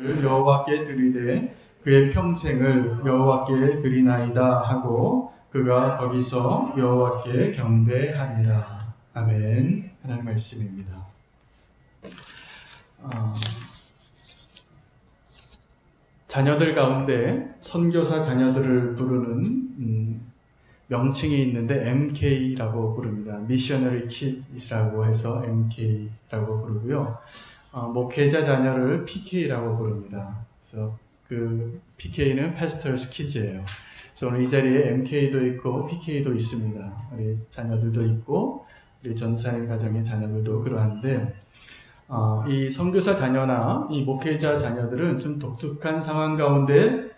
여호와께 드리되 그의 평생을 여호와께 드리나이다 하고 그가 거기서 여호와께 경배하니라. 아멘. 하나님 말씀입니다. 자녀들 가운데 선교사 자녀들을 부르는 명칭이 있는데 MK라고 부릅니다. Missionary Kids라고 해서 MK라고 부르고요. 목회자 자녀를 PK라고 부릅니다. 그래서 그 PK는 Pastors Kids예요. 그래서 오늘 이 자리에 MK도 있고 PK도 있습니다. 우리 자녀들도 있고 우리 전사님 가정의 자녀들도 그러한데 이 선교사 자녀나 이 목회자 자녀들은 좀 독특한 상황 가운데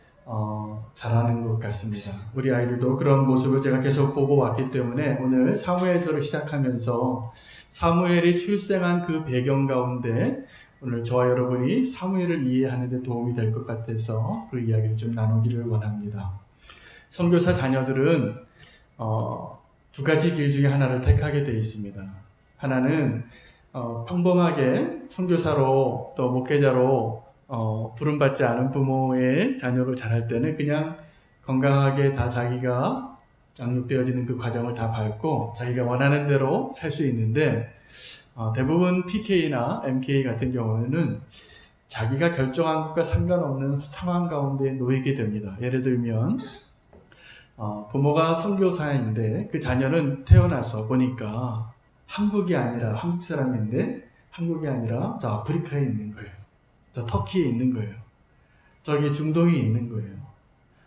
자라는 것 같습니다. 우리 아이들도 그런 모습을 제가 계속 보고 왔기 때문에 오늘 사무엘서를 시작하면서 사무엘이 출생한 그 배경 가운데 오늘 저와 여러분이 사무엘을 이해하는 데 도움이 될 것 같아서 그 이야기를 좀 나누기를 원합니다. 선교사 자녀들은 두 가지 길 중에 하나를 택하게 되어 있습니다. 하나는 평범하게 선교사로 또 목회자로 부름받지 않은 부모의 자녀로 자랄 때는 그냥 건강하게 다 자기가 양육되어지는 그 과정을 다 밟고 자기가 원하는 대로 살 수 있는데 대부분 PK나 MK 같은 경우에는 자기가 결정한 것과 상관없는 상황 가운데 놓이게 됩니다. 예를 들면 부모가 선교사인데 그 자녀는 태어나서 보니까 한국이 아니라 한국 사람인데 한국이 아니라 저 아프리카에 있는 거예요. 저 터키에 있는 거예요. 저기 중동에 있는 거예요.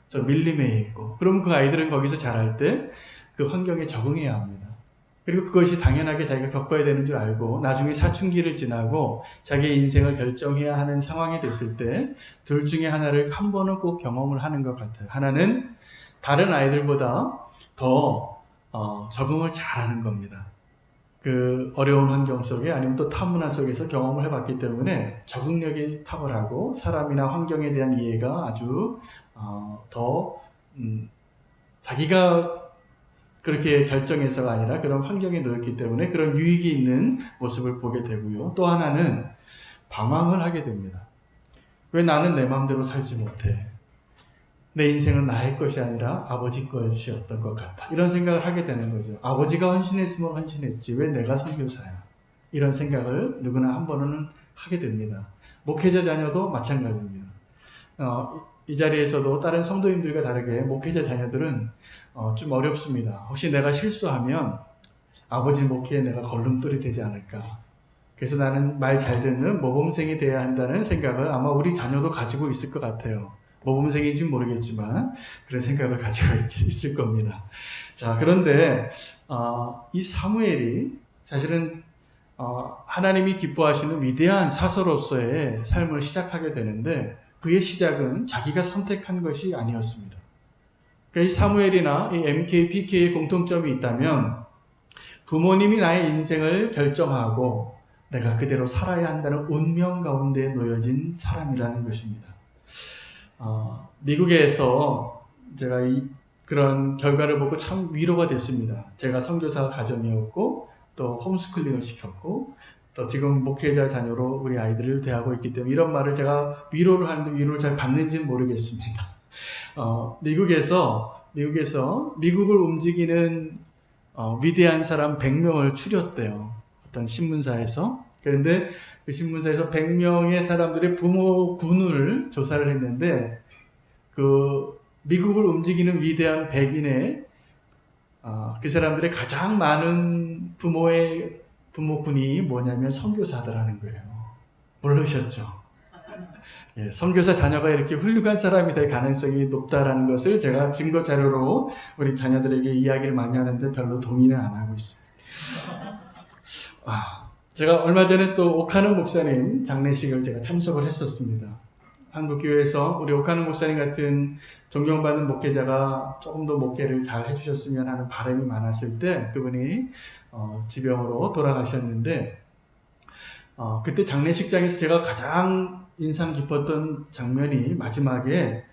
저 밀림에 있고. 그럼 그 아이들은 거기서 자랄 때 그 환경에 적응해야 합니다. 그리고 그것이 당연하게 자기가 겪어야 되는 줄 알고 나중에 사춘기를 지나고 자기의 인생을 결정해야 하는 상황이 됐을 때 둘 중에 하나를 한 번은 꼭 경험을 하는 것 같아요. 하나는 다른 아이들보다 더 적응을 잘하는 겁니다. 그 어려운 환경 속에 아니면 또 타문화 속에서 경험을 해봤기 때문에 적응력이 탁월하고 사람이나 환경에 대한 이해가 아주 더 자기가 그렇게 결정해서가 아니라 그런 환경에 놓였기 때문에 그런 유익이 있는 모습을 보게 되고요. 또 하나는 방황을 하게 됩니다. 왜 나는 내 마음대로 살지 못해? 내 인생은 나의 것이 아니라 아버지 것이었던 것 같아. 이런 생각을 하게 되는 거죠. 아버지가 헌신했으면 헌신했지 왜 내가 선교사야? 이런 생각을 누구나 한 번은 하게 됩니다. 목회자 자녀도 마찬가지입니다. 이 자리에서도 다른 성도님들과 다르게 목회자 자녀들은 좀 어렵습니다. 혹시 내가 실수하면 아버지 목회에 내가 걸림돌이 되지 않을까? 그래서 나는 말 잘 듣는 모범생이 되어야 한다는 생각을 아마 우리 자녀도 가지고 있을 것 같아요. 모범생인지 모르겠지만 그런 생각을 가지고 있을 겁니다. 자, 그런데 이 사무엘이 사실은 하나님이 기뻐하시는 위대한 사서로서의 삶을 시작하게 되는데 그의 시작은 자기가 선택한 것이 아니었습니다. 그러니까 이 사무엘이나 이 MK, PK의 공통점이 있다면 부모님이 나의 인생을 결정하고 내가 그대로 살아야 한다는 운명 가운데 놓여진 사람이라는 것입니다. 미국에서 제가 그런 결과를 보고 참 위로가 됐습니다. 제가 선교사 가정이었고 또 홈스쿨링을 시켰고 또 지금 목회자 자녀로 우리 아이들을 대하고 있기 때문에 이런 말을 제가 위로를 하는데 위로를 잘 받는지는 모르겠습니다. 미국에서 미국을 움직이는 위대한 사람 100명을 추렸대요. 어떤 신문사에서. 그런데 그 신문사에서 100명의 사람들의 부모 군을 조사를 했는데 그 미국을 움직이는 위대한 백인의 그 사람들의 가장 많은 부모군이 뭐냐면 선교사들하는 거예요. 모르셨죠? 예, 선교사 자녀가 이렇게 훌륭한 사람이 될 가능성이 높다라는 것을 제가 증거 자료로 우리 자녀들에게 이야기를 많이 하는데 별로 동의는 안 하고 있습니다. 제가 얼마 전에 또 오카노 목사님 장례식을 제가 참석을 했었습니다. 한국 교회에서 우리 오카노 목사님 같은 존경받는 목회자가 조금 더 목회를 잘 해주셨으면 하는 바람이 많았을 때 그분이 지병으로 돌아가셨는데 그때 장례식장에서 제가 가장 인상 깊었던 장면이 마지막에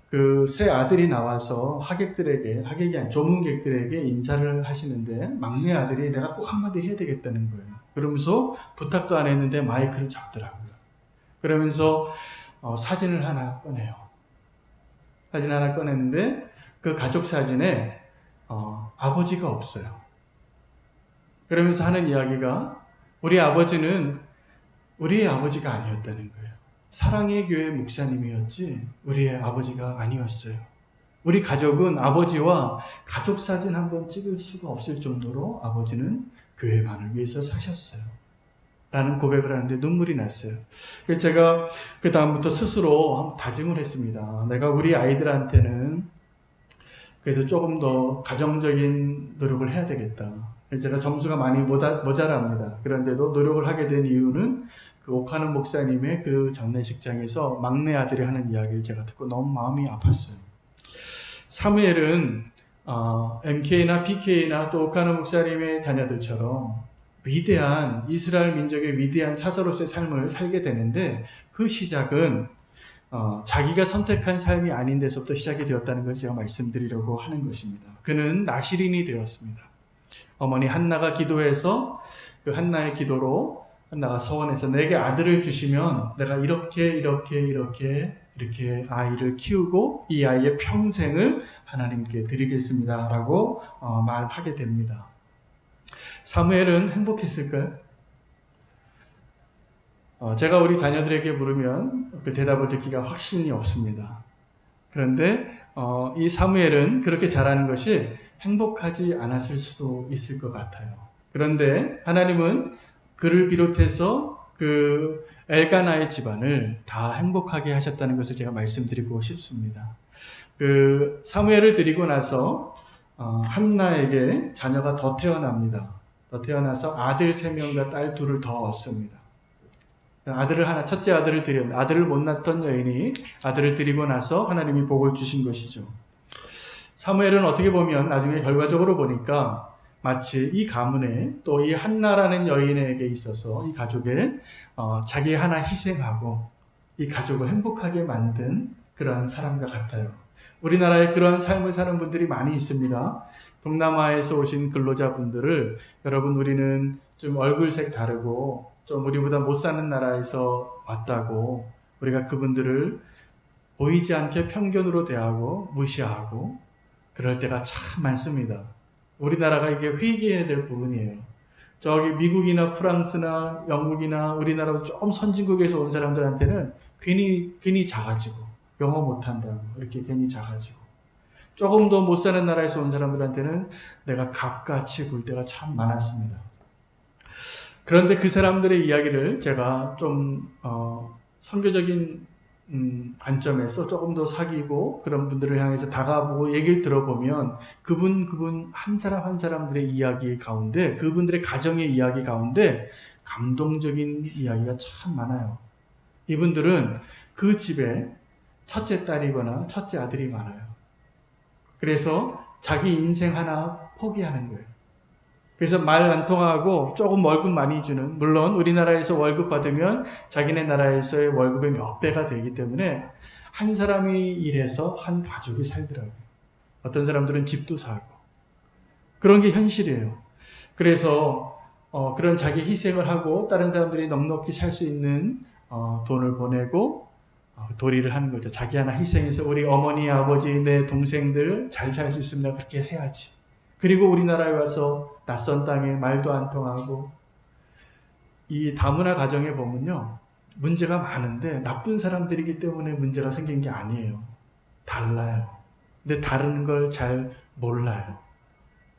그 새 아들이 나와서 하객이 아니라 조문객들에게 인사를 하시는데 막내 아들이 내가 꼭 한마디 해야 되겠다는 거예요. 그러면서 부탁도 안 했는데 마이크를 잡더라고요. 그러면서 사진을 하나 꺼내요. 사진 하나 꺼냈는데 그 가족 사진에 아버지가 없어요. 그러면서 하는 이야기가 우리 아버지는 우리의 아버지가 아니었다는 거예요. 사랑의 교회 목사님이었지 우리의 아버지가 아니었어요. 우리 가족은 아버지와 가족 사진 한번 찍을 수가 없을 정도로 아버지는 교회만을 위해서 사셨어요. 라는 고백을 하는데 눈물이 났어요. 그래서 제가 그 다음부터 스스로 한번 다짐을 했습니다. 내가 우리 아이들한테는 그래도 조금 더 가정적인 노력을 해야 되겠다. 제가 점수가 많이 모자랍니다. 그런데도 노력을 하게 된 이유는 그 오카노 목사님의 그 장례식장에서 막내 아들이 하는 이야기를 제가 듣고 너무 마음이 아팠어요. 사무엘은 MK나 BK나 또 오카노 목사님의 자녀들처럼 위대한 이스라엘 민족의 위대한 사서로서의 삶을 살게 되는데 그 시작은 자기가 선택한 삶이 아닌 데서부터 시작이 되었다는 걸 제가 말씀드리려고 하는 것입니다. 그는 나시린이 되었습니다. 어머니 한나가 기도해서 그 한나의 기도로 한나가 서원해서 내게 아들을 주시면 내가 이렇게 아이를 키우고 이 아이의 평생을 하나님께 드리겠습니다 라고 말하게 됩니다. 사무엘은 행복했을까요? 제가 우리 자녀들에게 물으면 그 대답을 듣기가 확신이 없습니다. 그런데 이 사무엘은 그렇게 자라는 것이 행복하지 않았을 수도 있을 것 같아요. 그런데 하나님은 그를 비롯해서 그 엘가나의 집안을 다 행복하게 하셨다는 것을 제가 말씀드리고 싶습니다. 그 사무엘을 드리고 나서 한나에게 자녀가 더 태어납니다. 더 태어나서 아들 3명과 딸 2을 더 얻습니다. 첫째 아들을 드렸는데 아들을 못 낳던 여인이 아들을 드리고 나서 하나님이 복을 주신 것이죠. 사무엘은 어떻게 보면 나중에 결과적으로 보니까 마치 이 가문에 또 이 한나라는 여인에게 있어서 이 가족에 자기 하나 희생하고 이 가족을 행복하게 만든 그러한 사람과 같아요. 우리나라에 그러한 삶을 사는 분들이 많이 있습니다. 동남아에서 오신 근로자분들을 여러분 우리는 좀 얼굴색 다르고 좀 우리보다 못 사는 나라에서 왔다고 우리가 그분들을 보이지 않게 편견으로 대하고 무시하고 그럴 때가 참 많습니다. 우리나라가 이게 회개해야 될 부분이에요. 저기 미국이나 프랑스나 영국이나 우리나라보다 좀 선진국에서 온 사람들한테는 괜히 작아지고 영어 못한다고 이렇게 괜히 작아지고 조금 더 못 사는 나라에서 온 사람들한테는 내가 갑같이 굴 때가 참 많았습니다. 그런데 그 사람들의 이야기를 제가 좀 선교적인 관점에서 조금 더 사귀고 그런 분들을 향해서 다가보고 얘기를 들어보면 그분 한 사람 한 사람들의 이야기 가운데 그분들의 가정의 이야기 가운데 감동적인 이야기가 참 많아요. 이분들은 그 집에 첫째 딸이거나 첫째 아들이 많아요. 그래서 자기 인생 하나 포기하는 거예요. 그래서 말 안 통하고 조금 월급 많이 주는, 물론 우리나라에서 월급 받으면 자기네 나라에서의 월급의 몇 배가 되기 때문에 한 사람이 일해서 한 가족이 살더라고요. 어떤 사람들은 집도 사고 그런 게 현실이에요. 그래서 그런 자기 희생을 하고 다른 사람들이 넉넉히 살 수 있는 돈을 보내고 도리를 하는 거죠. 자기 하나 희생해서 우리 어머니, 아버지, 내 동생들 잘 살 수 있으면 그렇게 해야지. 그리고 우리나라에 와서 낯선 땅에 말도 안 통하고 이 다문화 가정에 보면요. 문제가 많은데 나쁜 사람들이기 때문에 문제가 생긴 게 아니에요. 달라요. 근데 다른 걸 잘 몰라요.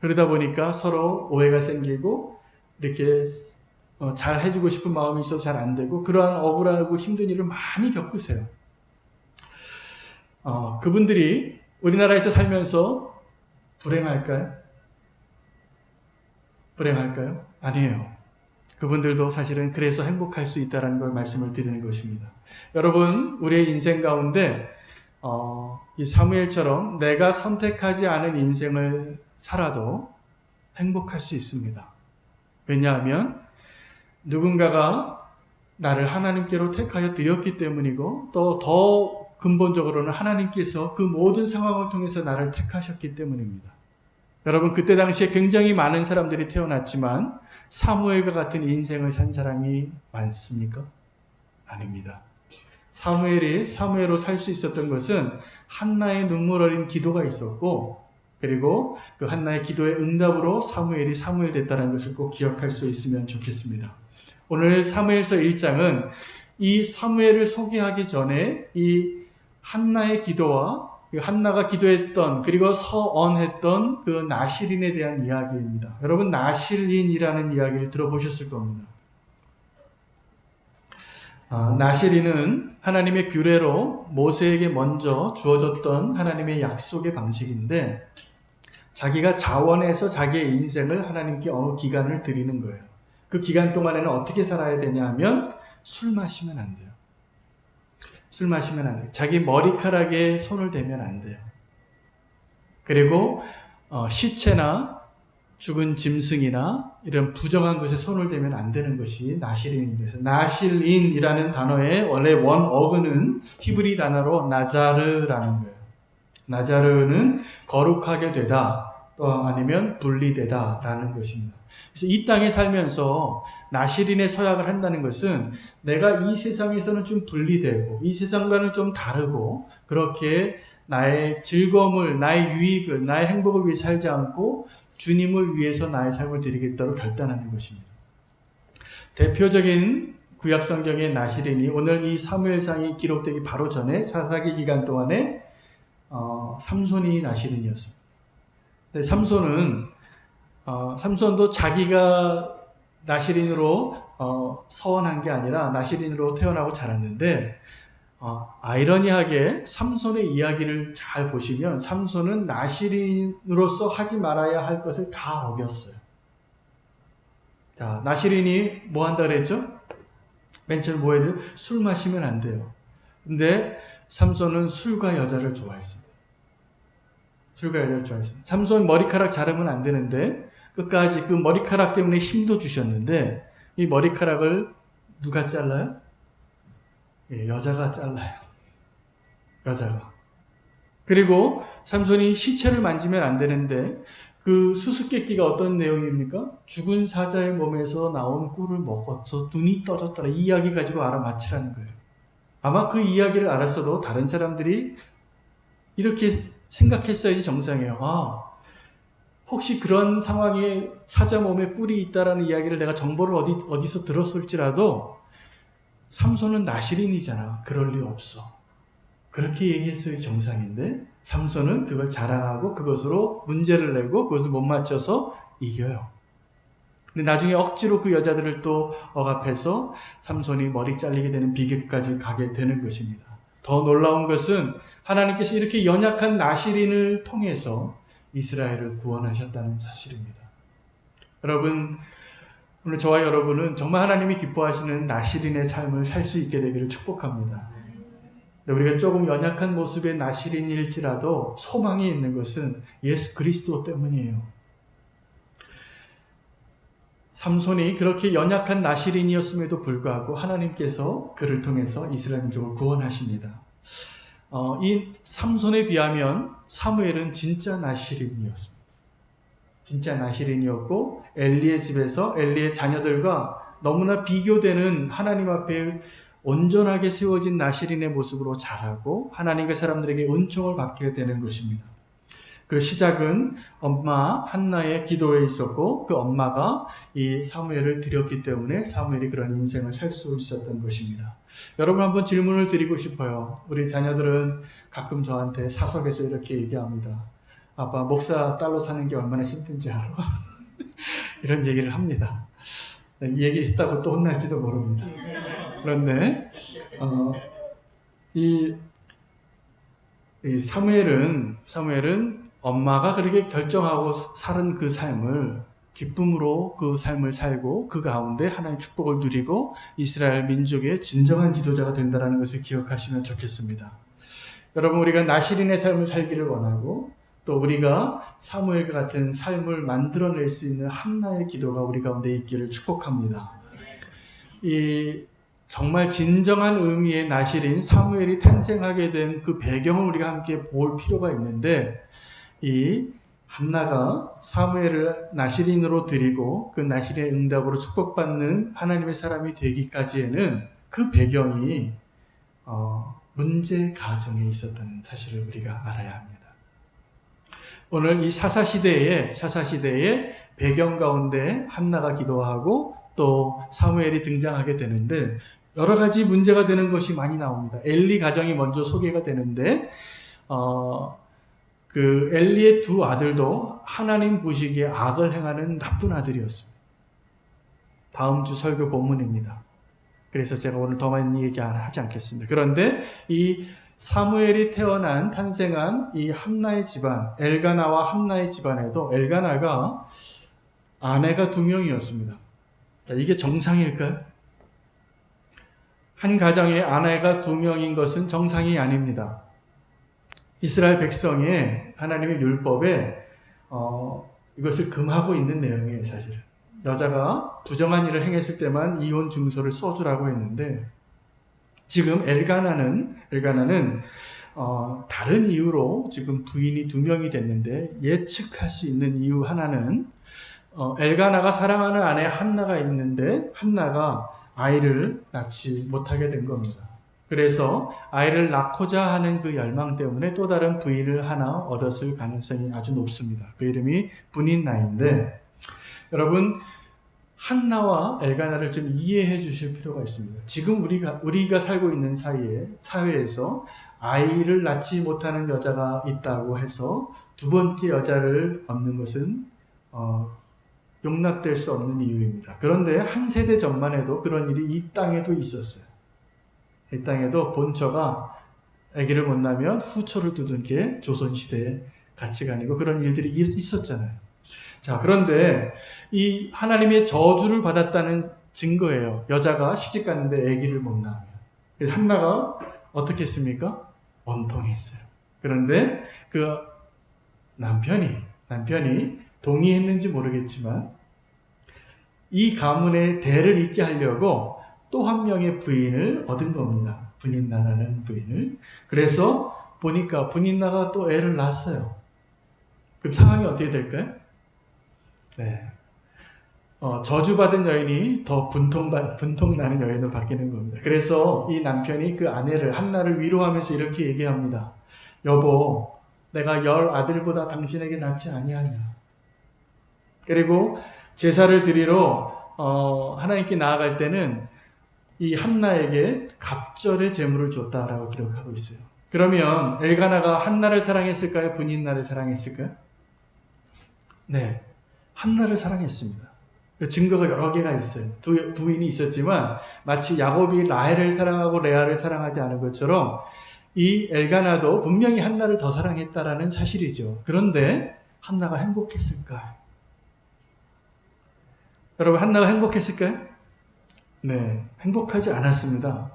그러다 보니까 서로 오해가 생기고 이렇게 잘 해주고 싶은 마음이 있어서 잘 안 되고 그러한 억울하고 힘든 일을 많이 겪으세요. 그분들이 우리나라에서 살면서 불행할까요? 아니에요. 그분들도 사실은 그래서 행복할 수 있다는 걸 말씀을 드리는 것입니다. 여러분, 우리의 인생 가운데 이 사무엘처럼 내가 선택하지 않은 인생을 살아도 행복할 수 있습니다. 왜냐하면 누군가가 나를 하나님께로 택하여 드렸기 때문이고 또 더 근본적으로는 하나님께서 그 모든 상황을 통해서 나를 택하셨기 때문입니다. 여러분, 그때 당시에 굉장히 많은 사람들이 태어났지만 사무엘과 같은 인생을 산 사람이 많습니까? 아닙니다. 사무엘이 사무엘로 살 수 있었던 것은 한나의 눈물 어린 기도가 있었고, 그리고 그 한나의 기도의 응답으로 사무엘이 사무엘 됐다는 것을 꼭 기억할 수 있으면 좋겠습니다. 오늘 사무엘서 1장은 이 사무엘을 소개하기 전에 이 한나의 기도와 한나가 기도했던, 그리고 서언했던 그 나실인에 대한 이야기입니다. 여러분, 나실인이라는 이야기를 들어보셨을 겁니다. 나실인은 하나님의 규례로 모세에게 먼저 주어졌던 하나님의 약속의 방식인데, 자기가 자원해서 자기의 인생을 하나님께 어느 기간을 드리는 거예요. 그 기간 동안에는 어떻게 살아야 되냐 하면 술 마시면 안 돼요. 술 마시면 안 돼요. 자기 머리카락에 손을 대면 안 돼요. 그리고 시체나 죽은 짐승이나 이런 부정한 것에 손을 대면 안 되는 것이 나실인입니다. 나실인이라는 단어의 원래 원어근은 히브리 단어로 나자르라는 거예요. 나자르는 거룩하게 되다, 또 아니면 분리되다라는 것입니다. 그래서 이 땅에 살면서 나실인의 서약을 한다는 것은 내가 이 세상에서는 좀 분리되고 이 세상과는 좀 다르고, 그렇게 나의 즐거움을, 나의 유익을, 나의 행복을 위해 살지 않고 주님을 위해서 나의 삶을 드리겠다고 결단하는 것입니다. 대표적인 구약성경의 나실인이 오늘 이 사무엘상이 기록되기 바로 전에 사사기 기간 동안에 삼손이 나실인이었습니다. 근데 삼손도 자기가 나실인으로 서원한 게 아니라 나실인으로 태어나고 자랐는데, 아이러니하게 삼손의 이야기를 잘 보시면 삼손은 나실인으로서 하지 말아야 할 것을 다 어겼어요. 자, 나실인이 뭐 한다 그랬죠? 맨 처음 뭐 해야 돼요? 술 마시면 안 돼요. 근데 삼손은 술과 여자를 좋아했습니다. 술과 여자를 좋아했습니다. 삼손 머리카락 자르면 안 되는데 끝까지 그 머리카락 때문에 힘도 주셨는데, 이 머리카락을 누가 잘라요? 여자가 잘라요. 여자가. 그리고 삼손이 시체를 만지면 안 되는데, 그 수수께끼가 어떤 내용입니까? 죽은 사자의 몸에서 나온 꿀을 먹어서 눈이 떠졌더라. 이 이야기 가지고 알아맞히라는 거예요. 아마 그 이야기를 알았어도 다른 사람들이 이렇게 생각했어야지 정상이에요. 혹시 그런 상황에 사자 몸에 꿀이 있다라는 이야기를 내가 정보를 어디서 들었을지라도 삼손은 나실인이잖아. 그럴 리 없어. 그렇게 얘기했어야 정상인데 삼손은 그걸 자랑하고 그것으로 문제를 내고 그것을 못 맞춰서 이겨요. 근데 나중에 억지로 그 여자들을 또 억압해서 삼손이 머리 잘리게 되는 비극까지 가게 되는 것입니다. 더 놀라운 것은 하나님께서 이렇게 연약한 나실인을 통해서 이스라엘을 구원하셨다는 사실입니다. 여러분, 오늘 저와 여러분은 정말 하나님이 기뻐하시는 나실인의 삶을 살 수 있게 되기를 축복합니다. 우리가 조금 연약한 모습의 나실인일지라도 소망이 있는 것은 예수 그리스도 때문이에요. 삼손이 그렇게 연약한 나실인이었음에도 불구하고 하나님께서 그를 통해서 이스라엘 민족을 구원하십니다. 이 삼손에 비하면 사무엘은 진짜 나실인이었습니다. 진짜 나실인이었고, 엘리의 집에서 엘리의 자녀들과 너무나 비교되는 하나님 앞에 온전하게 세워진 나실인의 모습으로 자라고 하나님과 사람들에게 은총을 받게 되는 것입니다. 그 시작은 엄마 한나의 기도에 있었고, 그 엄마가 이 사무엘을 드렸기 때문에 사무엘이 그런 인생을 살 수 있었던 것입니다. 여러분, 한번 질문을 드리고 싶어요. 우리 자녀들은 가끔 저한테 사석에서 이렇게 얘기합니다. 아빠, 목사 딸로 사는 게 얼마나 힘든지 알아? 이런 얘기를 합니다. 이 얘기 했다고 또 혼날지도 모릅니다. 그런데 이 사무엘은 엄마가 그렇게 결정하고 살은 그 삶을 기쁨으로 그 삶을 살고 그 가운데 하나님의 축복을 누리고 이스라엘 민족의 진정한 지도자가 된다는 것을 기억하시면 좋겠습니다. 여러분, 우리가 나실인의 삶을 살기를 원하고 또 우리가 사무엘과 같은 삶을 만들어낼 수 있는 한나의 기도가 우리 가운데 있기를 축복합니다. 이 정말 진정한 의미의 나실인 사무엘이 탄생하게 된 그 배경을 우리가 함께 볼 필요가 있는데, 이 한나가 사무엘을 나실인으로 드리고 그 나실인의 응답으로 축복받는 하나님의 사람이 되기까지에는 그 배경이 문제 가정에 있었다는 사실을 우리가 알아야 합니다. 오늘 이 사사시대의 배경 가운데 한나가 기도하고 또 사무엘이 등장하게 되는데 여러 가지 문제가 되는 것이 많이 나옵니다. 엘리 가정이 먼저 소개가 되는데 그 엘리의 두 아들도 하나님 보시기에 악을 행하는 나쁜 아들이었습니다. 다음 주 설교 본문입니다. 그래서 제가 오늘 더 많이 얘기하지 않겠습니다. 그런데 이 사무엘이 탄생한 이 한나의 집안, 엘가나와 한나의 집안에도 엘가나가 아내가 2명이었습니다. 이게 정상일까요? 한 가정에 아내가 2명인 것은 정상이 아닙니다. 이스라엘 백성의 하나님의 율법에 이것을 금하고 있는 내용이에요, 사실은. 여자가 부정한 일을 행했을 때만 이혼 증서를 써주라고 했는데 지금 엘가나는 다른 이유로 지금 부인이 2명이 됐는데 예측할 수 있는 이유 하나는 엘가나가 사랑하는 아내 한나가 있는데 한나가 아이를 낳지 못하게 된 겁니다. 그래서 아이를 낳고자 하는 그 열망 때문에 또 다른 부인을 하나 얻었을 가능성이 아주 높습니다. 그 이름이 분인나인데 여러분 한나와 엘가나를 좀 이해해 주실 필요가 있습니다. 지금 우리가 살고 있는 사회에서 아이를 낳지 못하는 여자가 있다고 해서 두 번째 여자를 얻는 것은 용납될 수 없는 이유입니다. 그런데 한 세대 전만 해도 그런 일이 이 땅에도 있었어요. 이 땅에도 본처가 아기를 못 낳으면 후처를 두는 게 조선시대의 가치관이고 그런 일들이 있었잖아요. 자, 그런데 이 하나님의 저주를 받았다는 증거예요. 여자가 시집 갔는데 아기를 못 낳으면. 그래서 한나가 어떻게 했습니까? 원통했어요. 그런데 그 남편이 동의했는지 모르겠지만 이 가문의 대를 잇게 하려고 또 한 명의 부인을 얻은 겁니다. 분인나라는 부인을. 그래서 보니까 분인나가 또 애를 낳았어요. 그럼 상황이 어떻게 될까요? 네. 저주받은 여인이 더 분통나는 여인으로 바뀌는 겁니다. 그래서 이 남편이 그 아내를, 한나를 위로하면서 이렇게 얘기합니다. 여보, 내가 10 아들보다 당신에게 낫지 아니하냐. 그리고 제사를 드리러 하나님께 나아갈 때는 이 한나에게 갑절의 제물을 줬다라고 기록하고 있어요. 그러면 엘가나가 한나를 사랑했을까요? 분인나를 사랑했을까요? 네, 한나를 사랑했습니다. 증거가 여러 개가 있어요. 두 부인이 있었지만 마치 야곱이 라헬을 사랑하고 레아를 사랑하지 않은 것처럼 이 엘가나도 분명히 한나를 더 사랑했다라는 사실이죠. 그런데 한나가 행복했을까요? 여러분, 한나가 행복했을까요? 네, 행복하지 않았습니다.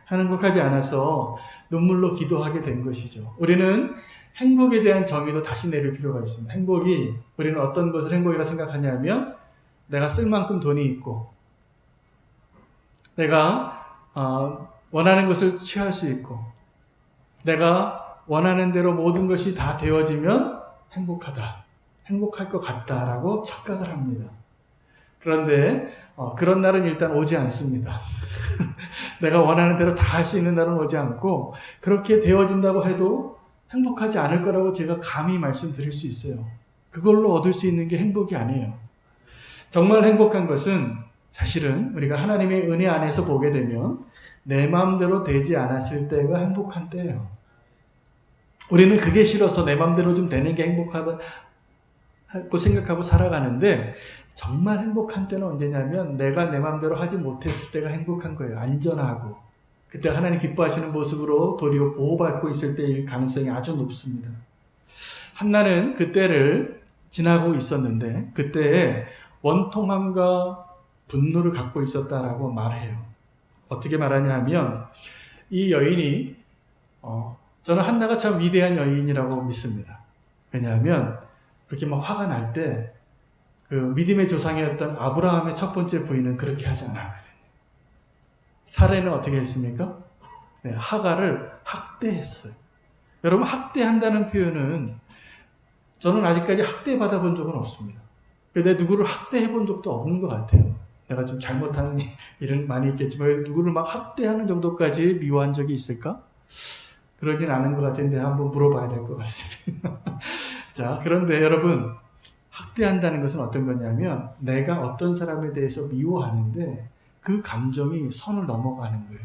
행복하지 않아서 눈물로 기도하게 된 것이죠. 우리는 행복에 대한 정의도 다시 내릴 필요가 있습니다. 우리는 어떤 것을 행복이라 생각하냐면 내가 쓸 만큼 돈이 있고 내가 원하는 것을 취할 수 있고 내가 원하는 대로 모든 것이 다 되어지면 행복할 것 같다라고 착각을 합니다. 그런데 그런 날은 일단 오지 않습니다. 내가 원하는 대로 다 할 수 있는 날은 오지 않고 그렇게 되어진다고 해도 행복하지 않을 거라고 제가 감히 말씀드릴 수 있어요. 그걸로 얻을 수 있는 게 행복이 아니에요. 정말 행복한 것은 사실은 우리가 하나님의 은혜 안에서 보게 되면 내 마음대로 되지 않았을 때가 행복한 때예요. 우리는 그게 싫어서 내 마음대로 좀 되는 게 행복하다고 생각하고 살아가는데 정말 행복한 때는 언제냐면 내가 내 마음대로 하지 못했을 때가 행복한 거예요. 안전하고 그때 하나님 기뻐하시는 모습으로 도리어 보호받고 있을 때일 가능성이 아주 높습니다. 한나는 그때를 지나고 있었는데 그때에 원통함과 분노를 갖고 있었다라고 말해요. 어떻게 말하냐 하면 이 여인이 저는 한나가 참 위대한 여인이라고 믿습니다. 왜냐하면 그렇게 막 화가 날 때 그 믿음의 조상이었던 아브라함의 첫 번째 부인은 그렇게 하지 않았거든요. 사례는 어떻게 했습니까? 네, 하가를 학대했어요. 여러분, 학대한다는 표현은 저는 아직까지 학대받아본 적은 없습니다. 근데 누구를 학대해본 적도 없는 것 같아요. 내가 좀 잘못한 일은 많이 있겠지만 누구를 막 학대하는 정도까지 미워한 적이 있을까? 그러진 않은 것 같은데 한번 물어봐야 될 것 같습니다. 자, 그런데 여러분, 학대한다는 것은 어떤 거냐면 내가 어떤 사람에 대해서 미워하는데 그 감정이 선을 넘어가는 거예요.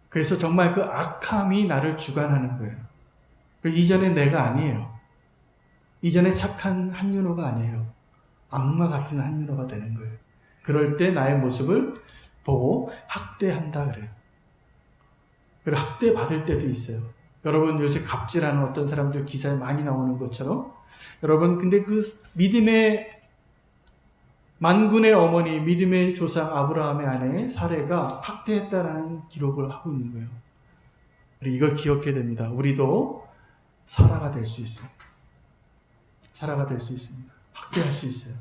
그래서 정말 그 악함이 나를 주관하는 거예요. 이전에 내가 아니에요. 이전에 착한 한윤호가 아니에요. 악마 같은 한윤호가 되는 거예요. 그럴 때 나의 모습을 보고 학대한다 그래요. 그리고 학대 받을 때도 있어요. 여러분 요새 갑질하는 어떤 사람들 기사에 많이 나오는 것처럼 여러분 근데 그 믿음의 만군의 어머니 믿음의 조상 아브라함의 아내 사레가 학대했다라는 기록을 하고 있는 거예요. 이걸 기억해야 됩니다. 우리도 사라가 될 수 있습니다. 사라가 될 수 있습니다. 학대할 수 있어요.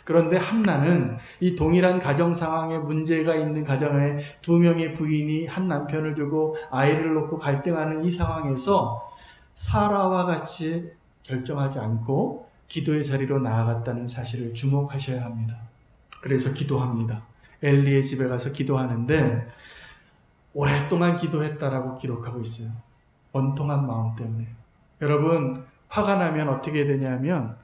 그런데 한나는 이 동일한 가정 상황에 문제가 있는 가정에 두 명의 부인이 한 남편을 두고 아이를 놓고 갈등하는 이 상황에서 사라와 같이 결정하지 않고 기도의 자리로 나아갔다는 사실을 주목하셔야 합니다. 그래서 기도합니다. 엘리의 집에 가서 기도하는데 오랫동안 기도했다라고 기록하고 있어요. 원통한 마음 때문에. 여러분 화가 나면 어떻게 되냐면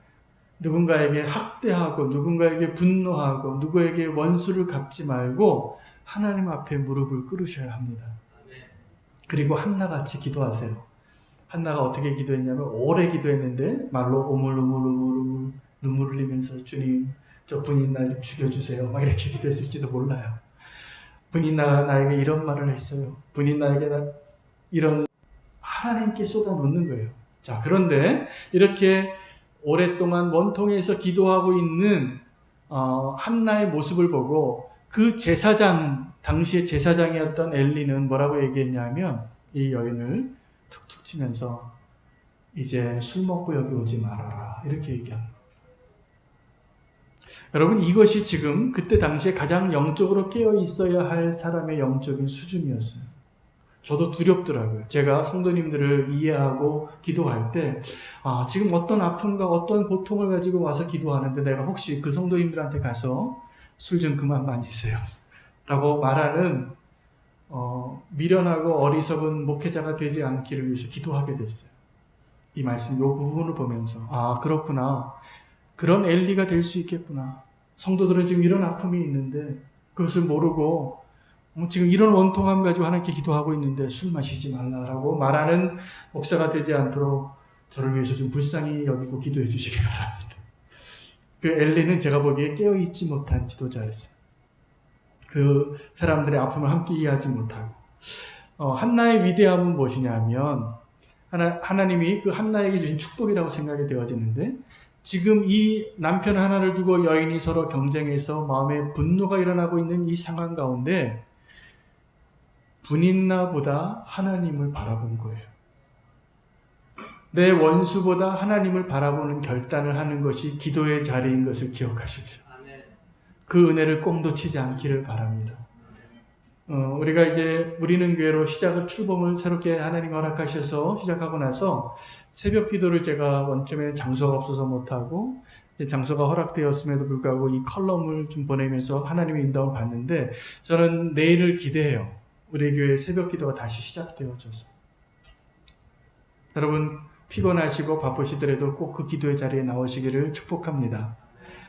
누군가에게 학대하고 누군가에게 분노하고 누구에게 원수를 갚지 말고 하나님 앞에 무릎을 꿇으셔야 합니다. 그리고 한나같이 기도하세요. 한나가 어떻게 기도했냐면 오래 기도했는데 말로 오물오물오물 눈물 흘리면서 주님 저 분이 날 죽여주세요 막 이렇게 기도했을지도 몰라요. 분이 나에게 이런 말을 했어요. 분이 나에게 이런 하나님께 쏟아놓는 거예요. 자, 그런데 이렇게 오랫동안 원통해서 기도하고 있는 한나의 모습을 보고 그 제사장, 당시의 제사장이었던 엘리는 뭐라고 얘기했냐면 이 여인을 툭툭 치면서 이제 술 먹고 여기 오지 말아라 이렇게 얘기합니다. 여러분 이것이 지금 그때 당시에 가장 영적으로 깨어 있어야 할 사람의 영적인 수준이었어요. 저도 두렵더라고요. 제가 성도님들을 이해하고 기도할 때 지금 어떤 아픔과 어떤 고통을 가지고 와서 기도하는데 내가 혹시 그 성도님들한테 가서 술 좀 그만 마시세요 라고 말하는 미련하고 어리석은 목회자가 되지 않기를 위해서 기도하게 됐어요. 이 말씀, 이 부분을 보면서 그렇구나. 그런 엘리가 될 수 있겠구나. 성도들은 지금 이런 아픔이 있는데 그것을 모르고 지금 이런 원통함 가지고 하나님께 기도하고 있는데 술 마시지 말라라고 말하는 목사가 되지 않도록 저를 위해서 좀 불쌍히 여기고 기도해 주시기 바랍니다. 그 엘리는 제가 보기에 깨어있지 못한 지도자였어요. 그 사람들의 아픔을 함께 이해하지 못하고 한나의 위대함은 무엇이냐면 하나님이 그 한나에게 주신 축복이라고 생각이 되어지는데 지금 이 남편 하나를 두고 여인이 서로 경쟁해서 마음에 분노가 일어나고 있는 이 상황 가운데 분인나보다 하나님을 바라본 거예요. 내 원수보다 하나님을 바라보는 결단을 하는 것이 기도의 자리인 것을 기억하십시오. 그 은혜를 꼭 놓치지 않기를 바랍니다. 우리가 이제 우리는 교회로 출범을 새롭게 하나님 허락하셔서 시작하고 나서 새벽 기도를 제가 원점에 장소가 없어서 못하고 이제 장소가 허락되었음에도 불구하고 이 컬럼을 좀 보내면서 하나님의 인도를 받는데 저는 내일을 기대해요. 우리 교회 새벽 기도가 다시 시작되어져서. 여러분 피곤하시고 바쁘시더라도 꼭 그 기도의 자리에 나오시기를 축복합니다.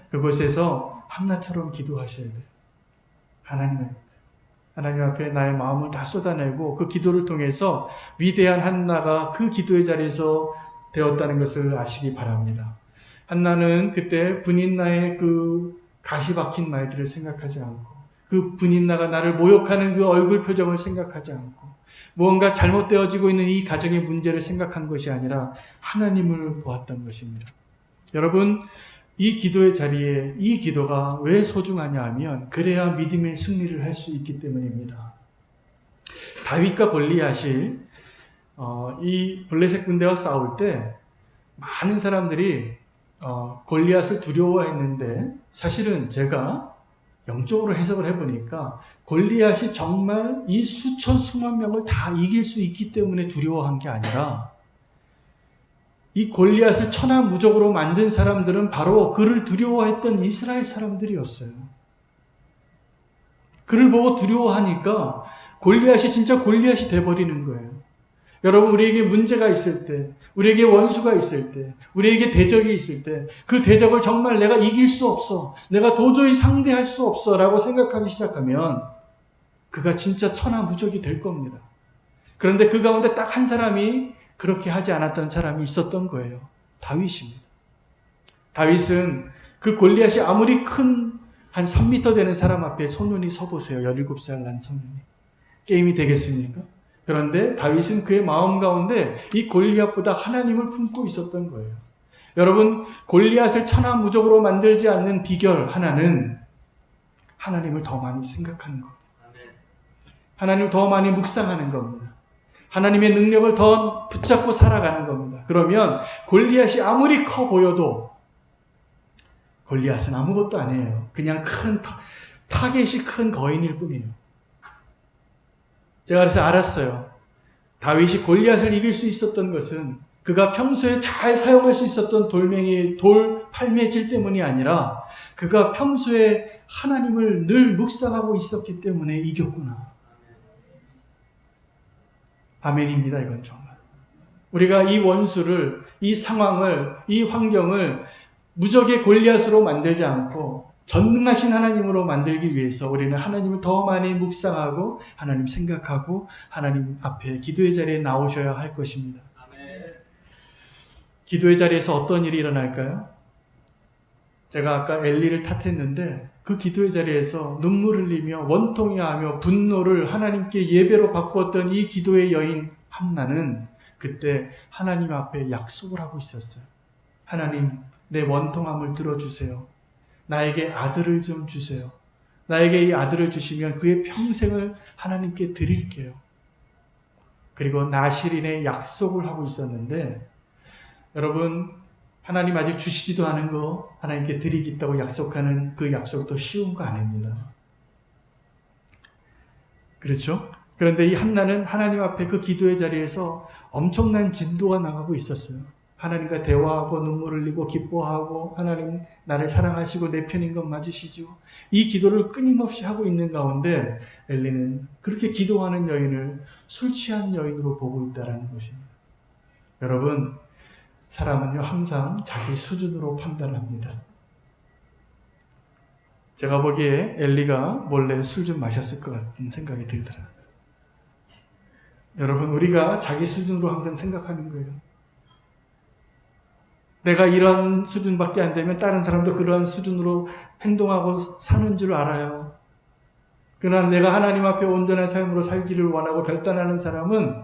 그곳에서 한나처럼 기도하셔야 돼요. 하나님 앞에 나의 마음을 다 쏟아내고 그 기도를 통해서 위대한 한나가 그 기도의 자리에서 되었다는 것을 아시기 바랍니다. 한나는 그때 분인나의 그 가시 박힌 말들을 생각하지 않고 그 분인나가 나를 모욕하는 그 얼굴 표정을 생각하지 않고 무언가 잘못되어지고 있는 이 가정의 문제를 생각한 것이 아니라 하나님을 보았던 것입니다. 여러분 이 기도의 자리에 이 기도가 왜 소중하냐 하면 그래야 믿음의 승리를 할 수 있기 때문입니다. 다윗과 골리앗이 이 블레셋 군대와 싸울 때 많은 사람들이 골리앗을 두려워했는데 사실은 제가 영적으로 해석을 해보니까 골리앗이 정말 이 수천 수만 명을 다 이길 수 있기 때문에 두려워한 게 아니라 이 골리앗을 천하무적으로 만든 사람들은 바로 그를 두려워했던 이스라엘 사람들이었어요. 그를 보고 두려워하니까 골리앗이 진짜 골리앗이 돼버리는 거예요. 여러분, 우리에게 문제가 있을 때, 우리에게 원수가 있을 때, 우리에게 대적이 있을 때, 그 대적을 정말 내가 이길 수 없어, 내가 도저히 상대할 수 없어 라고 생각하기 시작하면 그가 진짜 천하무적이 될 겁니다. 그런데 그 가운데 딱 한 사람이 그렇게 하지 않았던 사람이 있었던 거예요. 다윗입니다. 다윗은 그 골리앗이 아무리 큰 한 3m 되는 사람 앞에 소년이 서보세요. 17살 난 소년이. 게임이 되겠습니까? 그런데 다윗은 그의 마음 가운데 이 골리앗보다 하나님을 품고 있었던 거예요. 여러분, 골리앗을 천하무적으로 만들지 않는 비결 하나는 하나님을 더 많이 생각하는 겁니다. 하나님을 더 많이 묵상하는 겁니다. 하나님의 능력을 더 붙잡고 살아가는 겁니다. 그러면 골리앗이 아무리 커 보여도 골리앗은 아무것도 아니에요. 그냥 큰 타겟이 큰 거인일 뿐이에요. 제가 그래서 알았어요. 다윗이 골리앗을 이길 수 있었던 것은 그가 평소에 잘 사용할 수 있었던 돌멩이, 돌 팔매질 때문이 아니라 그가 평소에 하나님을 늘 묵상하고 있었기 때문에 이겼구나. 아멘입니다. 이건 정말. 우리가 이 원수를, 이 상황을, 이 환경을 무적의 골리앗으로 만들지 않고 전능하신 하나님으로 만들기 위해서 우리는 하나님을 더 많이 묵상하고 하나님 생각하고 하나님 앞에 기도의 자리에 나오셔야 할 것입니다. 아멘. 기도의 자리에서 어떤 일이 일어날까요? 제가 아까 엘리를 탓했는데 그 기도의 자리에서 눈물을 흘리며 원통해하며 분노를 하나님께 예배로 바꾸었던 이 기도의 여인 한나는 그때 하나님 앞에 약속을 하고 있었어요. 하나님, 내 원통함을 들어주세요. 나에게 아들을 좀 주세요. 나에게 이 아들을 주시면 그의 평생을 하나님께 드릴게요. 그리고 나실인의 약속을 하고 있었는데 여러분, 하나님 아직 주시지도 않은 거 하나님께 드리겠다고 약속하는 그 약속도 쉬운 거 아닙니다. 그렇죠? 그런데 이 한나는 하나님 앞에 그 기도의 자리에서 엄청난 진도가 나가고 있었어요. 하나님과 대화하고 눈물을 흘리고 기뻐하고 하나님 나를 사랑하시고 내 편인 건 맞으시죠? 이 기도를 끊임없이 하고 있는 가운데 엘리는 그렇게 기도하는 여인을 술 취한 여인으로 보고 있다는 것입니다. 여러분, 사람은요 항상 자기 수준으로 판단합니다. 제가 보기에 엘리가 몰래 술 좀 마셨을 것 같은 생각이 들더라고요. 여러분, 우리가 자기 수준으로 항상 생각하는 거예요. 내가 이런 수준밖에 안 되면 다른 사람도 그러한 수준으로 행동하고 사는 줄 알아요. 그러나 내가 하나님 앞에 온전한 삶으로 살기를 원하고 결단하는 사람은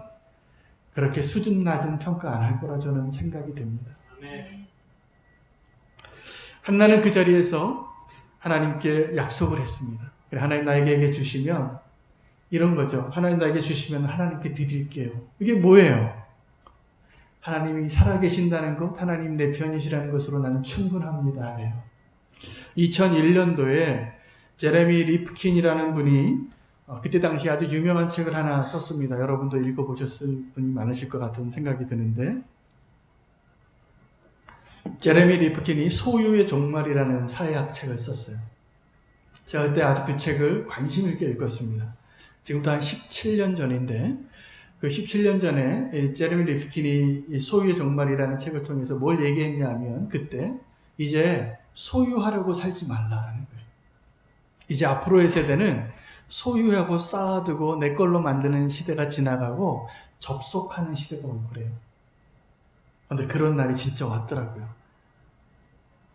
그렇게 수준 낮은 평가 안 할 거라 저는 생각이 됩니다. 한나는 그 자리에서 하나님께 약속을 했습니다. 하나님 나에게 주시면 이런 거죠. 하나님 나에게 주시면 하나님께 드릴게요. 이게 뭐예요? 하나님이 살아계신다는 것, 하나님 내 편이시라는 것으로 나는 충분합니다. 2001년도에 제레미 리프킨이라는 분이 그때 당시 아주 유명한 책을 하나 썼습니다. 여러분도 읽어보셨을 분이 많으실 것 같은 생각이 드는데 제레미 리프킨이 소유의 종말이라는 사회학 책을 썼어요. 제가 그때 아주 그 책을 관심 있게 읽었습니다. 지금부터 한 17년 전인데 그 17년 전에 제레미 리프킨이 소유의 종말이라는 책을 통해서 뭘 얘기했냐면 그때 이제 소유하려고 살지 말라라는 거예요. 이제 앞으로의 세대는 소유하고 쌓아두고 내 걸로 만드는 시대가 지나가고 접속하는 시대가 올 거래요. 그런데 그런 날이 진짜 왔더라고요.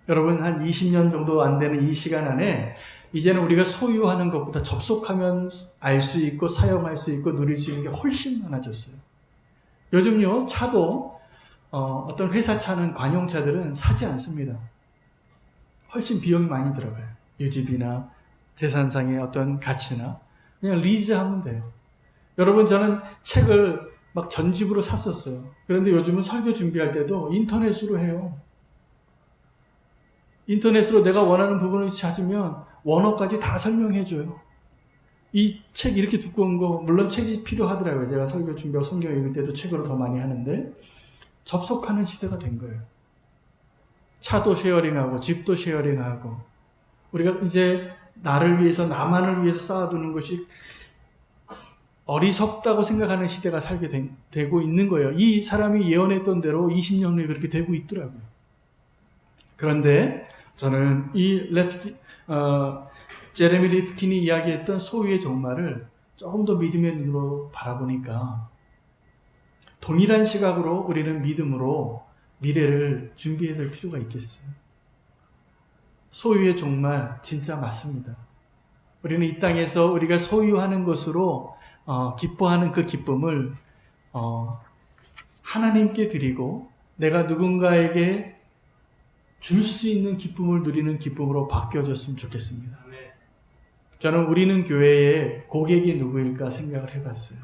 여러분, 한 20년 정도 안 되는 이 시간 안에 이제는 우리가 소유하는 것보다 접속하면 알 수 있고 사용할 수 있고 누릴 수 있는 게 훨씬 많아졌어요. 요즘요 차도 어떤 회사 차는 관용차들은 사지 않습니다. 훨씬 비용이 많이 들어가요. 유지비나 재산상의 어떤 가치나 그냥 리즈하면 돼요. 여러분, 저는 책을 막 전집으로 샀었어요. 그런데 요즘은 설교 준비할 때도 인터넷으로 해요. 인터넷으로 내가 원하는 부분을 찾으면 원어까지 다 설명해줘요. 이 책 이렇게 두꺼운 거, 물론 책이 필요하더라고요. 제가 설교 준비하고 성경 읽을 때도 책으로 더 많이 하는데 접속하는 시대가 된 거예요. 차도 쉐어링하고 집도 쉐어링하고 우리가 이제 나를 위해서 나만을 위해서 쌓아두는 것이 어리석다고 생각하는 시대가 되고 있는 거예요. 이 사람이 예언했던 대로 20년 후에 그렇게 되고 있더라고요. 그런데 저는 제레미 리프킨이 이야기했던 소유의 종말을 조금 더 믿음의 눈으로 바라보니까 동일한 시각으로 우리는 믿음으로 미래를 준비해야 될 필요가 있겠어요. 소유의 종말 진짜 맞습니다. 우리는 이 땅에서 우리가 소유하는 것으로 기뻐하는 그 기쁨을 하나님께 드리고 내가 누군가에게 줄 수 있는 기쁨을 누리는 기쁨으로 바뀌어졌으면 좋겠습니다. 저는 우리는 교회의 고객이 누구일까 생각을 해봤어요.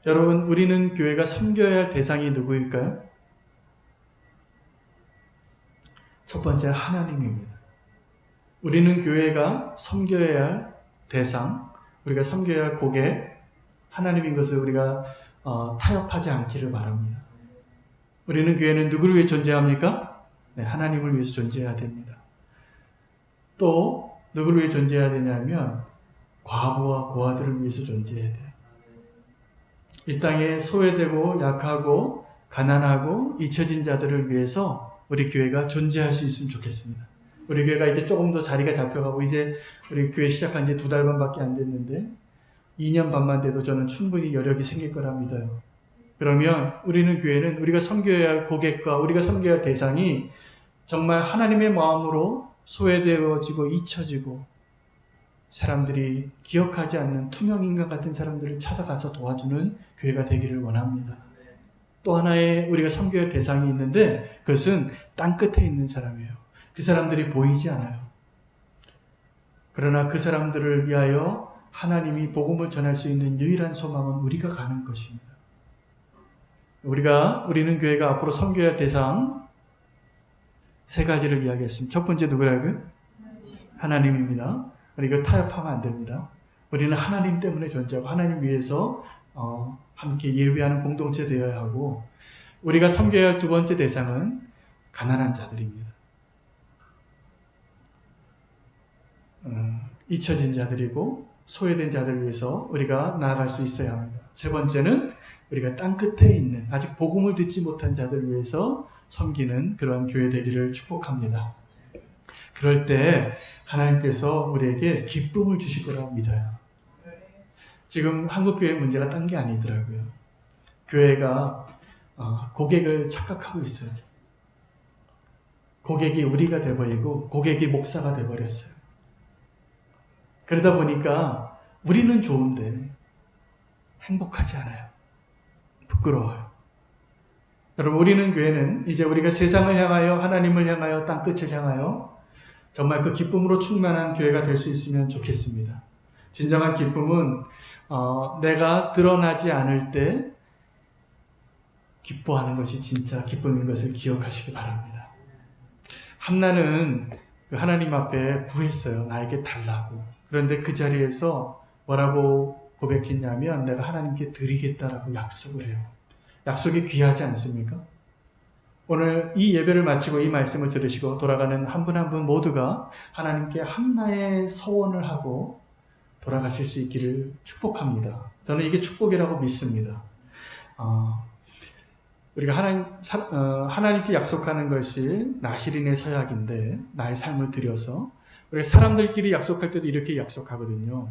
여러분, 우리는 교회가 섬겨야 할 대상이 누구일까요? 첫 번째 하나님입니다. 우리는 교회가 섬겨야 할 대상, 우리가 섬겨야 할 고객, 하나님인 것을 우리가 타협하지 않기를 바랍니다. 우리는 교회는 누구를 위해 존재합니까? 네, 하나님을 위해서 존재해야 됩니다. 또 누구를 위해 존재해야 되냐면 과부와 고아들을 위해서 존재해야 돼요. 이 땅에 소외되고 약하고 가난하고 잊혀진 자들을 위해서 우리 교회가 존재할 수 있으면 좋겠습니다. 우리 교회가 이제 조금 더 자리가 잡혀가고 이제 우리 교회 시작한 지 2달 반밖에 안 됐는데 2년 반만 돼도 저는 충분히 여력이 생길 거라 믿어요. 그러면 우리는 교회는 우리가 섬겨야 할 고객과 우리가 섬겨야 할 대상이 정말 하나님의 마음으로 소외되어지고 잊혀지고 사람들이 기억하지 않는 투명인간 같은 사람들을 찾아가서 도와주는 교회가 되기를 원합니다. 또 하나의 우리가 섬겨야 할 대상이 있는데 그것은 땅끝에 있는 사람이에요. 그 사람들이 보이지 않아요. 그러나 그 사람들을 위하여 하나님이 복음을 전할 수 있는 유일한 소망은 우리가 가는 것입니다. 우리는 교회가 앞으로 섬겨야 할 대상 3가지를 이야기했습니다. 첫 번째 누구라고요? 하나님입니다. 이거 타협하면 안 됩니다. 우리는 하나님 때문에 존재하고 하나님 위해서 함께 예배하는 공동체 되어야 하고 우리가 섬겨야 할 2번째 대상은 가난한 자들입니다. 잊혀진 자들이고 소외된 자들을 위해서 우리가 나아갈 수 있어야 합니다. 3번째는 우리가 땅끝에 있는 아직 복음을 듣지 못한 자들을 위해서 섬기는 그러한 교회 되기를 축복합니다. 그럴 때 하나님께서 우리에게 기쁨을 주실 거라고 믿어요. 지금 한국교회 문제가 딴 게 아니더라고요. 교회가 고객을 착각하고 있어요. 고객이 우리가 돼버리고 고객이 목사가 돼버렸어요. 그러다 보니까 우리는 좋은데 행복하지 않아요. 부끄러워요. 여러분, 우리는 교회는 이제 우리가 세상을 향하여 하나님을 향하여 땅끝을 향하여 정말 그 기쁨으로 충만한 교회가 될 수 있으면 좋겠습니다. 진정한 기쁨은 내가 드러나지 않을 때 기뻐하는 것이 진짜 기쁨인 것을 기억하시기 바랍니다. 한나는 그 하나님 앞에 구했어요. 나에게 달라고. 그런데 그 자리에서 뭐라고 고백했냐면 내가 하나님께 드리겠다라고 약속을 해요. 약속이 귀하지 않습니까? 오늘 이 예배를 마치고 이 말씀을 들으시고 돌아가는 한 분 한 분 모두가 하나님께 한나의 서원을 하고 돌아가실 수 있기를 축복합니다. 저는 이게 축복이라고 믿습니다. 우리가 하나님께 약속하는 것이 나시린의 서약인데 나의 삶을 들여서 우리가 사람들끼리 약속할 때도 이렇게 약속하거든요.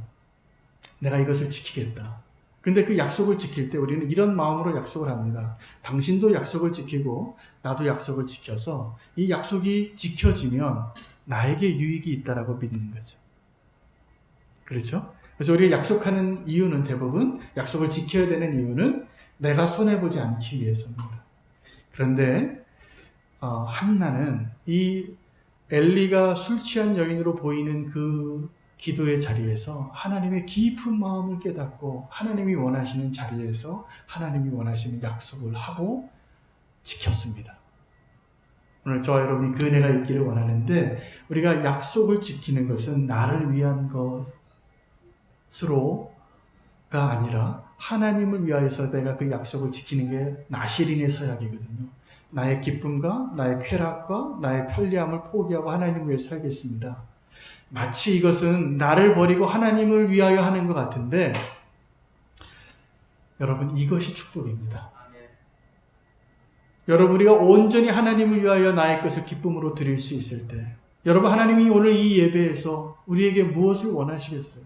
내가 이것을 지키겠다. 근데 그 약속을 지킬 때 우리는 이런 마음으로 약속을 합니다. 당신도 약속을 지키고 나도 약속을 지켜서 이 약속이 지켜지면 나에게 유익이 있다라고 믿는 거죠. 그렇죠? 그래서 우리가 약속하는 이유는 대부분 약속을 지켜야 되는 이유는 내가 손해보지 않기 위해서입니다. 그런데 한나는 이 엘리가 술 취한 여인으로 보이는 그 기도의 자리에서 하나님의 깊은 마음을 깨닫고 하나님이 원하시는 자리에서 하나님이 원하시는 약속을 하고 지켰습니다. 오늘 저와 여러분이 그 은혜가 있기를 원하는데 우리가 약속을 지키는 것은 나를 위한 것으로가 아니라 하나님을 위하여서 내가 그 약속을 지키는 게 나실인의 서약이거든요. 나의 기쁨과 나의 쾌락과 나의 편리함을 포기하고 하나님을 위해 살겠습니다. 마치 이것은 나를 버리고 하나님을 위하여 하는 것 같은데 여러분, 이것이 축복입니다. 여러분, 우리가 온전히 하나님을 위하여 나의 것을 기쁨으로 드릴 수 있을 때, 여러분, 하나님이 오늘 이 예배에서 우리에게 무엇을 원하시겠어요?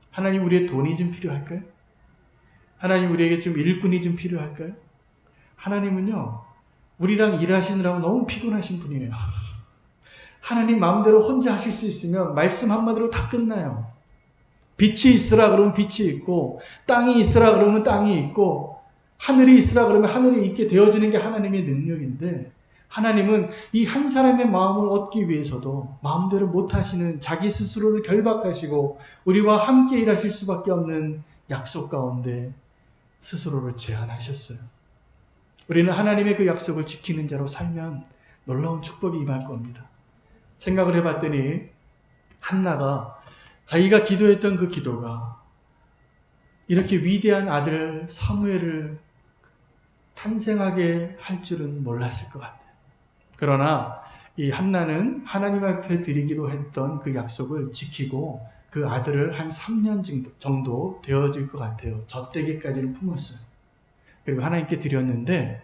하나님, 우리의 돈이 좀 필요할까요? 하나님, 우리에게 좀 일꾼이 좀 필요할까요? 하나님은요, 우리랑 일하시느라고 너무 피곤하신 분이에요. 하나님 마음대로 혼자 하실 수 있으면 말씀 한마디로 다 끝나요. 빛이 있으라 그러면 빛이 있고, 땅이 있으라 그러면 땅이 있고, 하늘이 있으라 그러면 하늘이 있게 되어지는 게 하나님의 능력인데, 하나님은 이 한 사람의 마음을 얻기 위해서도 마음대로 못하시는 자기 스스로를 결박하시고 우리와 함께 일하실 수밖에 없는 약속 가운데 스스로를 제한하셨어요. 우리는 하나님의 그 약속을 지키는 자로 살면 놀라운 축복이 임할 겁니다. 생각을 해봤더니 한나가 자기가 기도했던 그 기도가 이렇게 위대한 아들 사무엘을 탄생하게 할 줄은 몰랐을 것 같아요. 그러나 이 한나는 하나님 앞에 드리기로 했던 그 약속을 지키고 그 아들을 한 3년 정도 되어질 것 같아요. 젖되기까지는 품었어요. 그리고 하나님께 드렸는데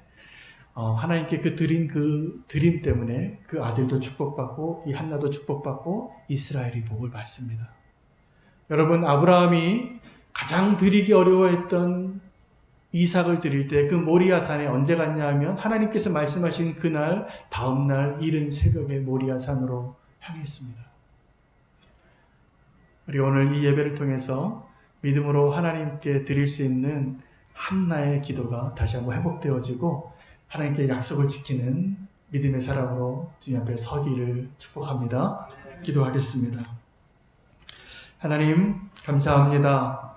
하나님께 드린 그 드림 때문에 그 아들도 축복받고 이 한나도 축복받고 이스라엘이 복을 받습니다. 여러분, 아브라함이 가장 드리기 어려워했던 이삭을 드릴 때 그 모리아산에 언제 갔냐 하면 하나님께서 말씀하신 그날 다음날 이른 새벽에 모리아산으로 향했습니다. 우리 오늘 이 예배를 통해서 믿음으로 하나님께 드릴 수 있는 한나의 기도가 다시 한번 회복되어지고 하나님께 약속을 지키는 믿음의 사람으로 주님 앞에 서기를 축복합니다. 기도하겠습니다. 하나님, 감사합니다.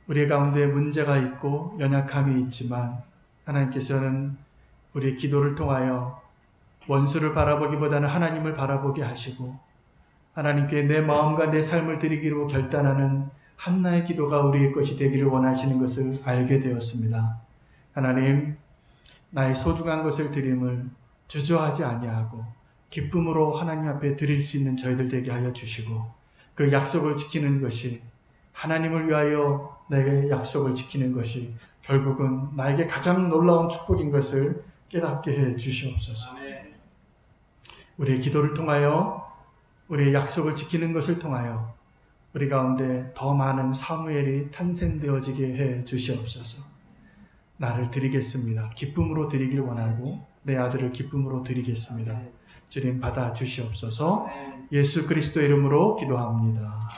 우리 가운데 문제가 있고 연약함이 있지만 하나님께서는 우리의 기도를 통하여 원수를 바라보기보다는 하나님을 바라보게 하시고 하나님께 내 마음과 내 삶을 드리기로 결단하는 한나의 기도가 우리의 것이 되기를 원하시는 것을 알게 되었습니다. 하나님, 나의 소중한 것을 드림을 주저하지 아니하고 기쁨으로 하나님 앞에 드릴 수 있는 저희들 되게 하여 주시고 그 약속을 지키는 것이 하나님을 위하여 내게 약속을 지키는 것이 결국은 나에게 가장 놀라운 축복인 것을 깨닫게 해 주시옵소서. 우리의 기도를 통하여 우리의 약속을 지키는 것을 통하여 우리 가운데 더 많은 사무엘이 탄생되어지게 해 주시옵소서. 나를 드리겠습니다. 기쁨으로 드리길 원하고 내 아들을 기쁨으로 드리겠습니다. 주님 받아 주시옵소서. 예수 그리스도 이름으로 기도합니다.